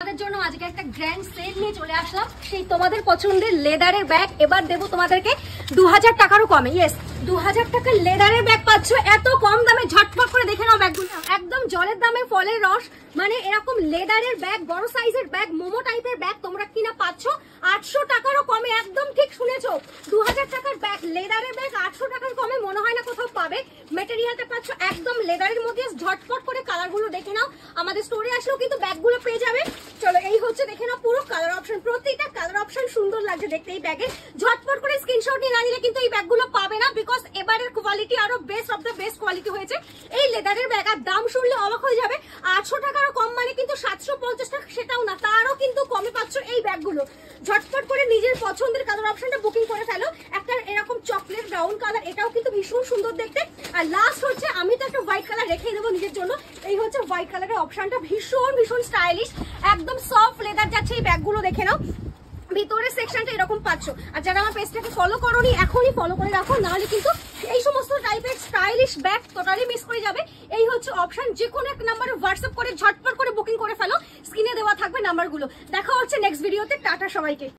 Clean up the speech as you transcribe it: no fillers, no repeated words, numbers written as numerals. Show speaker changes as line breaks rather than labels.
তোমাদের জন্য আজকে একটা গ্র্যান্ড সেল নিয়ে চলে আসলাম। সেই তোমাদের পছন্দের লেদারের ব্যাগ এবার দেবো তোমাদেরকে 2000 টাকারও কমে। ইয়েস, 2000 টাকার লেদারের ব্যাগ পাচ্ছ এত কম দামে। ঝটপট করে দেখে নাও ব্যাগগুলো, একদম জলের দামে ফলের রস। মানে এরকম লেদারের ব্যাগ, বড় সাইজের ব্যাগ, মোমো টাইপের ব্যাগ তোমরা কিনা পাচ্ছ 800 টাকারও কমে। একদম ঠিক শুনেছো, 2000 টাকার ব্যাগ, লেদারের ব্যাগ 800 টাকার কমে মনে হয় না কোথাও পাবে। মেটেরিয়ালটা পাচ্ছ একদম লেদারের মধ্যে। ঝটপট করে কালারগুলো দেখে নাও, আমাদের স্টোরে আসলেও কিন্তু ব্যাগগুলো পেয়ে যাবে। চলো, এই হচ্ছে দেখে নাও পুরো কালার অপশন, প্রত্যেকটা কালার অপশন সুন্দর লাগছে দেখতে এই ব্যাগে। ঝটপট করে স্ক্রিনশট নিয়ে না নিলে কিন্তু এই ব্যাগগুলো পাবে না, বিকজ এবারের কোয়ালিটি আরো best of the best quality হয়েছে এই লেদারের ব্যাগ। আর দাম শুনলে অবাক হয়ে যাবে, 800 টাকারও কম মানে কিন্তু 750 টাকা সেটাও না, তারও কিন্তু কমে পাচ্ছ এই ব্যাগগুলো। ঝটপট করে নিজের পছন্দের কালার অপশনটা বুকিং করে ফেলো। একটা এরকম চকলেট ব্রাউন কালার, এটাও কিন্তু ভীষণ সুন্দর দেখতে। আর লাস্ট হচ্ছে আমি তো একটা হোয়াইট কালার রেখে দেবো নিজের জন্য। এই হচ্ছে হোয়াইট কালারের অপশনটা, ভীষণ ভীষণ স্টাইলিশ, একদম সফট লেদার যাচ্ছে এই ব্যাগগুলো দেখে নাও। ভিতরের সেকশনটা এরকম পাচ্ছ। আর যারা আমার পেজটাকে ফলো করোনি এখনই ফলো করে রাখো, নাহলে কিন্তু এই সমস্ত টাইপের স্টাইলিশ ব্যাগ টোটালি মিস করে যাবে। এই হচ্ছে অপশন, যে কোনো এক নাম্বারে হোয়াটসঅ্যাপ করে ঝটপট করে বুকিং করে ফেলো, স্ক্রিনে দেওয়া থাকবে নাম্বারগুলো। দেখা হচ্ছে নেক্সট ভিডিওতে। টাটা সবাইকে।